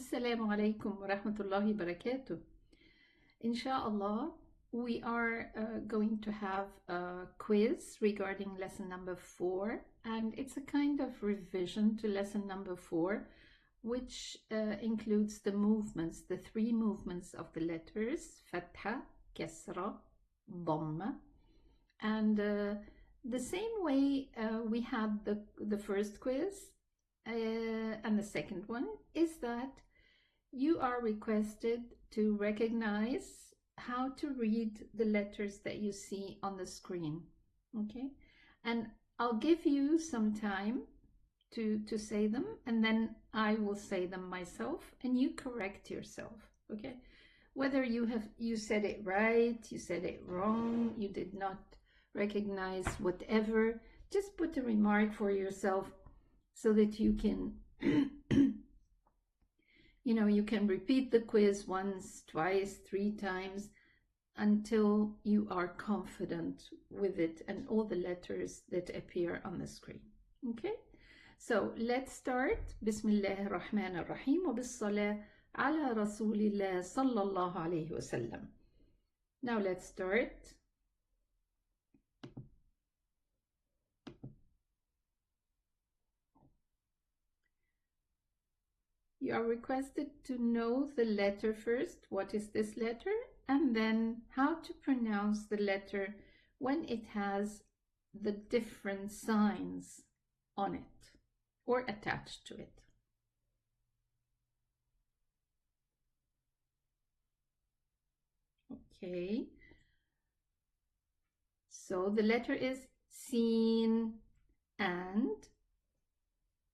Assalamu Alaikum wa rahmatullahi barakatuh. Inshallah, we are going to have a quiz regarding lesson number 4, and it's a kind of revision to lesson number 4, which includes the movements, the 3 movements of the letters Fatha, Kasra, Damma, and the same way we had the first quiz and the second one is that you are requested to recognize how to read the letters that you see on the screen. Okay, and I'll give you some time to say them, and then I will say them myself and you correct yourself. Okay, whether you said it right, you said it wrong, you did not recognize whatever, just put a remark for yourself so that you can you can repeat the quiz once, twice, 3 times until you are confident with it and all the letters that appear on the screen. Okay, so let's start. Bismillah ar-Rahman ar-Rahim wa bis-salah ala Rasulillah sallallahu alayhi wa sallam. Now let's start. You are requested to know the letter first. What is this letter? And then how to pronounce the letter when it has the different signs on it or attached to it. Okay. So the letter is Sin and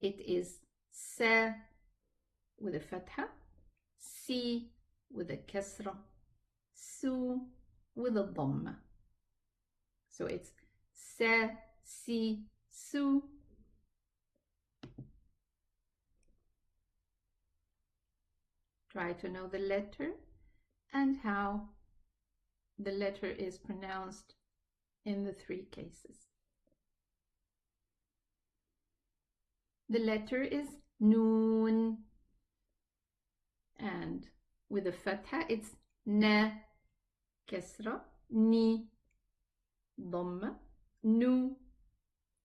it is Sa with a Fatha, Si with a Kasra, Su with a Damma. So it's Sa, Si, Su. Try to know the letter and how the letter is pronounced in the 3 cases. The letter is Noon. And with a Fatha, it's Na, Kasra, Ni, Damma, Nu.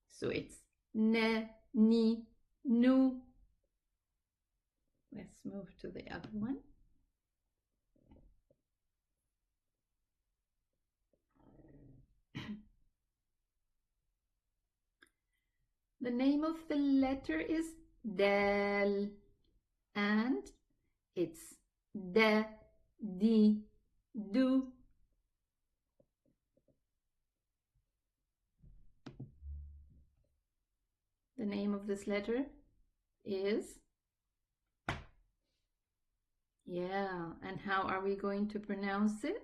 So it's Na, Ni, Nu. Let's move to the other one. The name of the letter is Dal, and it's Da, Di, Du. The name of this letter is, and how are we going to pronounce it?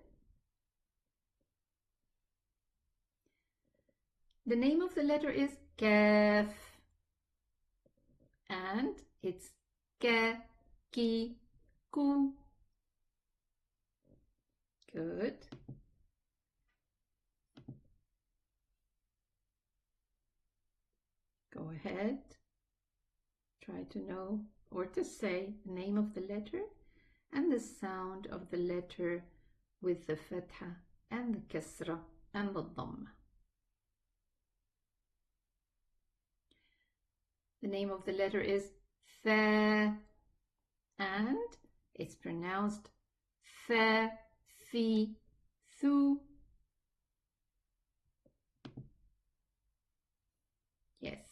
The name of the letter is Kaf, and it's Ka, Ki, Ku. Good. Go ahead. Try to know or to say the name of the letter and the sound of the letter with the Fatha and the Kasra and the Damma. The name of the letter is Fa, and it's pronounced Fa, Fi, Thu. Yes,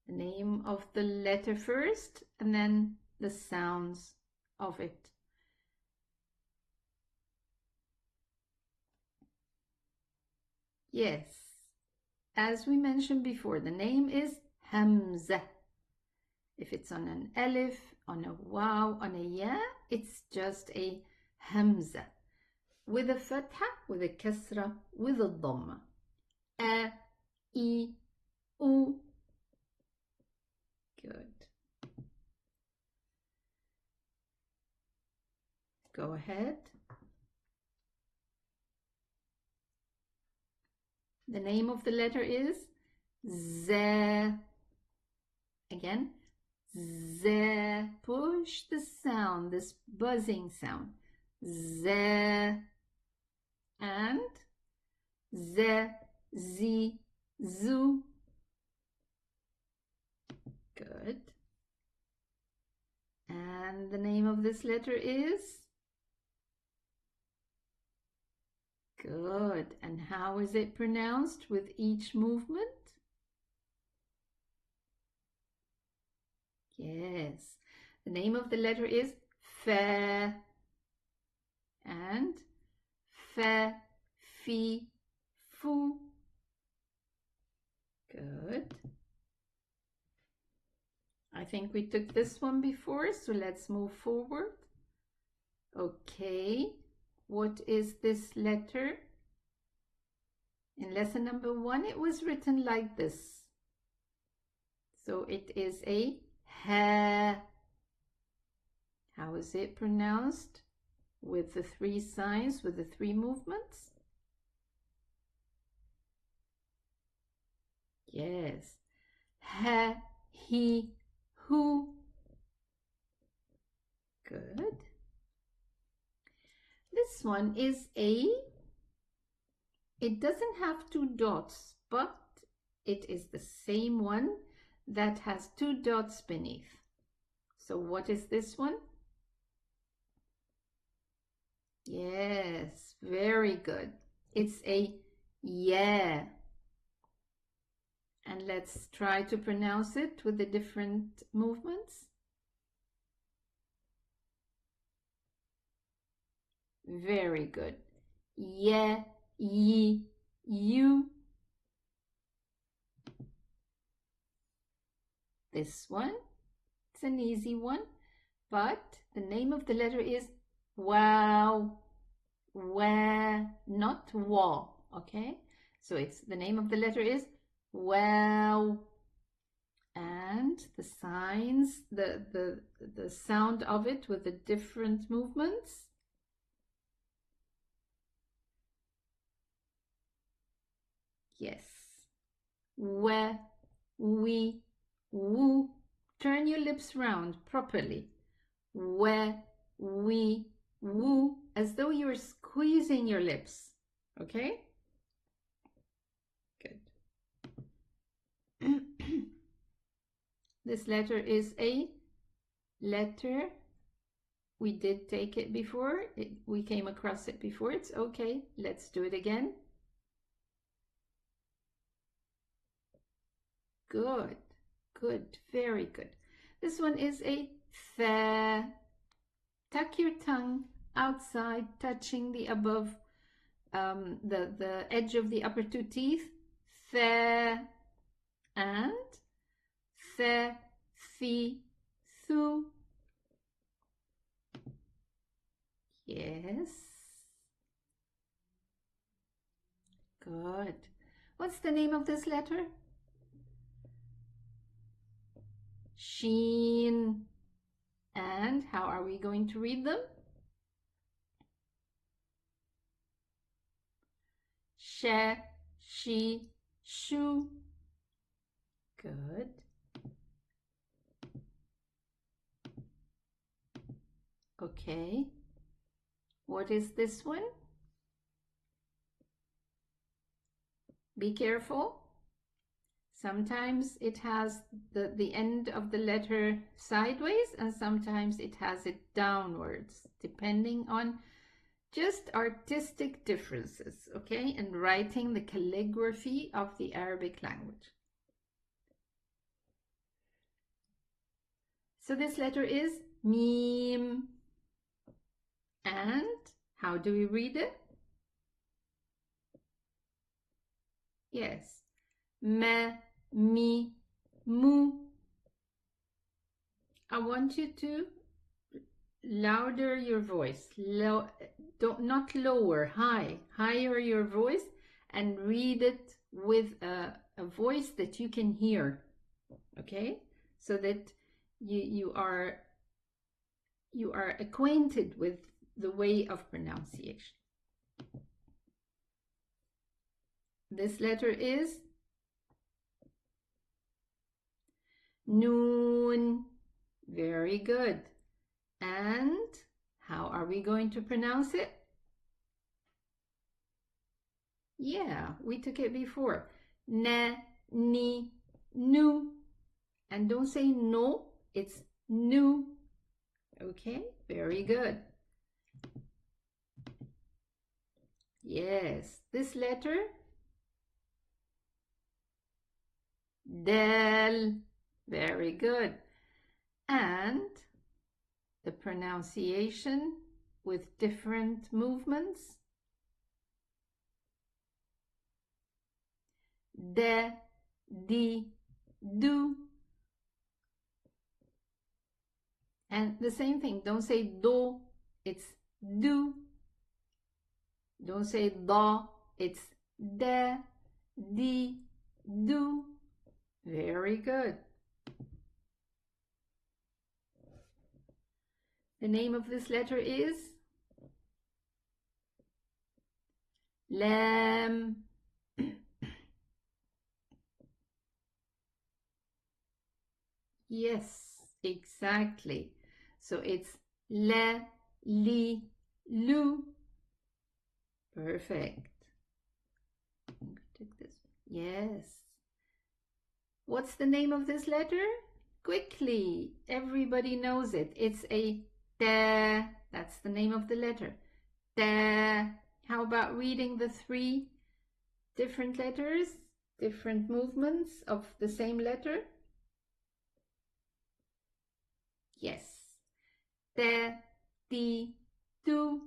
the name of the letter first and then the sounds of it. Yes, as we mentioned before, the name is Hamza. If it's on an alif, on a waw, on a ya, it's just a Hamza. With a Fatha, with a Kasra, with a Damma. A, I, U. Good. Go ahead. The name of the letter is Z. Again, Z. Push the sound, this buzzing sound. Z. And Z, Z, Zoo. Good. And the name of this letter is? Good. And how is it pronounced with each movement? Yes. The name of the letter is Fa. And Fa, Fi, Fu. Good. I think we took this one before, so let's move forward. Okay. What is this letter? In lesson number 1, it was written like this. So it is a ha. How is it pronounced? With the 3 signs, with the 3 movements? Yes. Ha, he, hu. Good. This one is a, it doesn't have 2 dots, but it is the same one that has 2 dots beneath. So what is this one? Yes, very good. It's a yeah. And let's try to pronounce it with the different movements. Very good. Yeah, ye, you. This one, it's an easy one, but the name of the letter is wow. Wa, not wa, okay? So it's the name of the letter is wow. And the signs, the sound of it with the different movements. Yes. We, we, woo. Turn your lips round properly. We, we, woo. As though you're squeezing your lips. Okay? Good. This letter is a letter. We did take it before. We came across it before. It's okay. Let's do it again. Good. Good. Very good. This one is a tha. Tuck your tongue outside, touching the above, the edge of the upper 2 teeth. Tha. And tha, thi, thu. Yes. Good. What's the name of this letter? Sheen. And how are we going to read them? She, she, shu. Good. Okay. What is this one? Be careful. Sometimes it has the end of the letter sideways and sometimes it has it downwards, depending on just artistic differences, okay, and writing the calligraphy of the Arabic language. So this letter is Mim. And how do we read it? Yes. Me, mi, mu. I want you to louder your voice. Not lower, higher your voice, and read it with a voice that you can hear. Okay? So that you are acquainted with the way of pronunciation. This letter is Noon. Very good. And how are we going to pronounce it? Yeah, we took it before. Na, ni, nu. And don't say no, it's nu. Okay, very good. Yes, this letter, del. Very good. And the pronunciation with different movements. De, di, do. And the same thing, don't say do, it's do. Don't say da, it's de, di, do. Very good. The name of this letter is lam. Yes, exactly. So it's la, li, lu. Perfect. Take this. Yes. What's the name of this letter? Quickly. Everybody knows it. It's a te. That's the name of the letter. Te. How about reading the three different letters, different movements of the same letter? Yes. Te, ti, tu.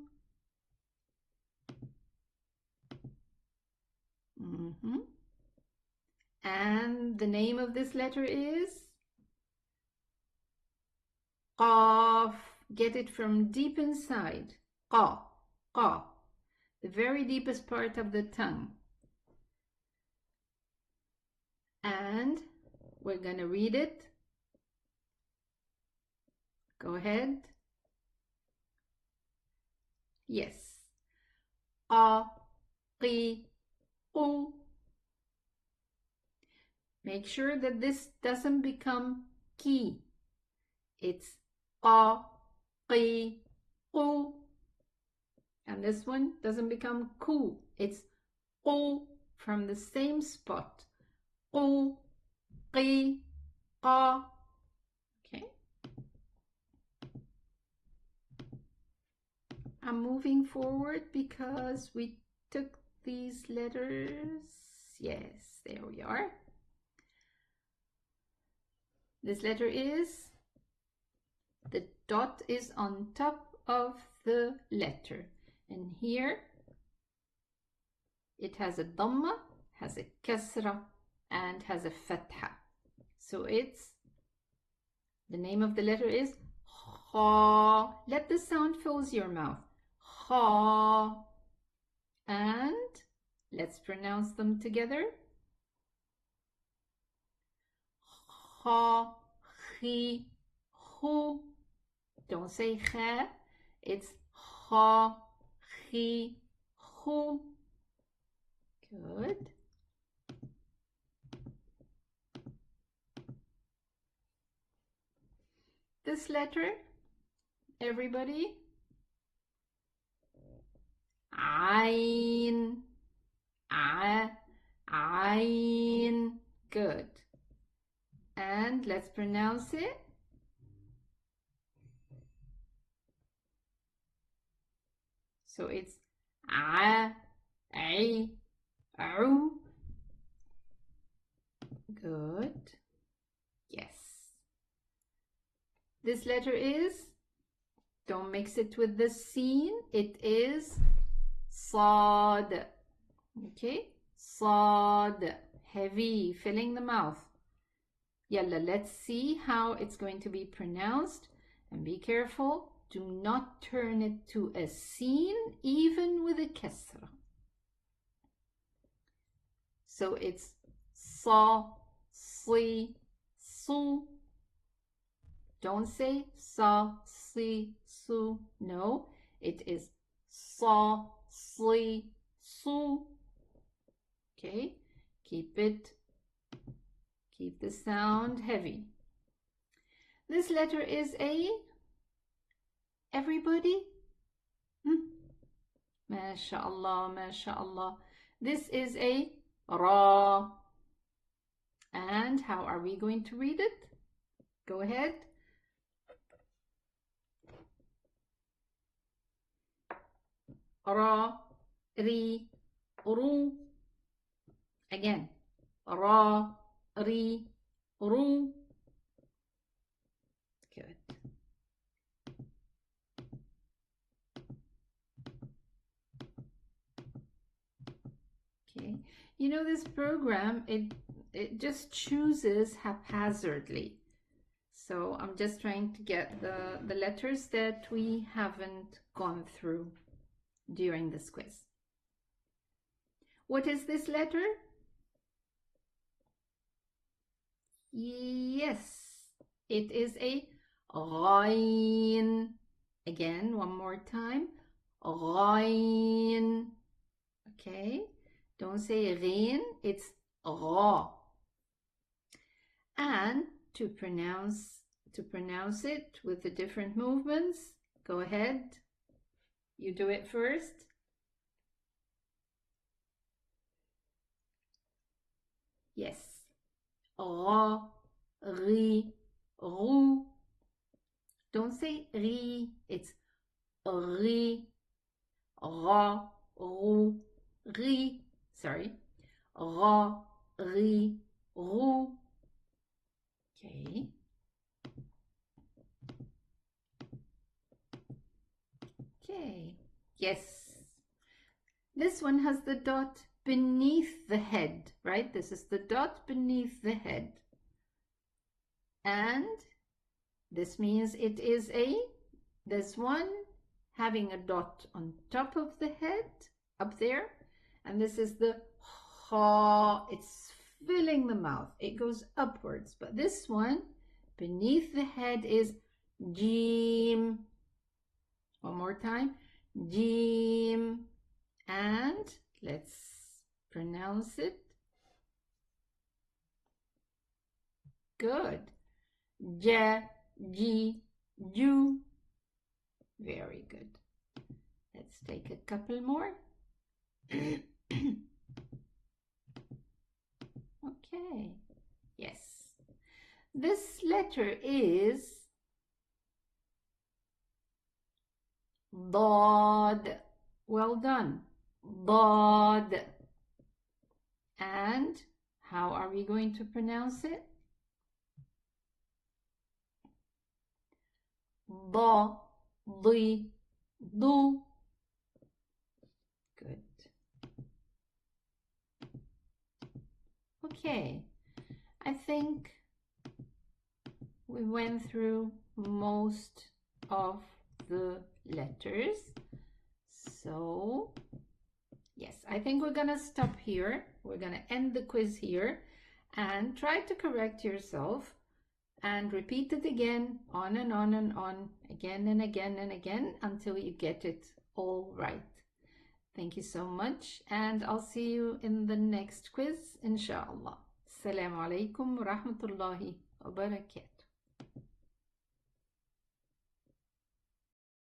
And the name of this letter is qaf. Get it from deep inside. Qa, qa. The very deepest part of the tongue. And we're going to read it. Go ahead. Yes. Qa, qi, qu. Make sure that this doesn't become ki. It's qa, qi, qu. And this one doesn't become ku. It's qu from the same spot. Qu, qi, qa. Okay. I'm moving forward because we took these letters. Yes, there we are. This letter is, the dot is on top of the letter. And here it has a Damma, has a Kasra, and has a Fatha. So it's, the name of the letter is Ha. Let the sound fill your mouth. Ha. And let's pronounce them together. Ha, chi, hu. Don't say kha. It's ha, chi, hu. Good. This letter, everybody. Ain. Ain. Good. And let's pronounce it. So it's a, au. Good. Yes. This letter is, don't mix it with the sin, it is sad. Okay, sad, heavy, filling the mouth. Yalla, let's see how it's going to be pronounced. And be careful, do not turn it to a sin, even with a kasra. So it's sa, si, su. Don't say sa, si, su. No, it is sa, si, su. Okay, keep the sound heavy. This letter is a, everybody? MashaAllah, MashaAllah. This is a Ra. And how are we going to read it? Go ahead. Ra, Ri, Ru. Again. Ra, Ri, Ru. Good. Okay. You know, this program, it just chooses haphazardly. So I'm just trying to get the letters that we haven't gone through during this quiz. What is this letter? Yes, it is a Ghain. Again, one more time. Ghain. Okay, don't say Ghain, it's Gha. And to pronounce it with the different movements, go ahead. You do it first. Yes. Ra, ri, ru. Don't say ri, it's ri, ra, ru, ri. Sorry. Ra, ri, ru. Okay. Okay. Yes. This one has the dot beneath the head, right? This is the dot beneath the head. And this means it is this one having a dot on top of the head, up there. And this is the ha, it's filling the mouth. It goes upwards. But this one, beneath the head, is Jim. One more time. Jim. And let's pronounce it. Good. Ja, ji, ju. Very good. Let's take a couple more. Okay. Yes. This letter is Dad. Well done. Dad. And how are we going to pronounce it? Da, di, du. Good. Okay. I think we went through most of the letters. So, yes, I think we're going to stop here. We're going to end the quiz here and try to correct yourself and repeat it again, on and on and on, again and again and again, until you get it all right. Thank you so much, and I'll see you in the next quiz, inshallah. Assalamu Alaikum wa rahmatullahi wa barakatuh.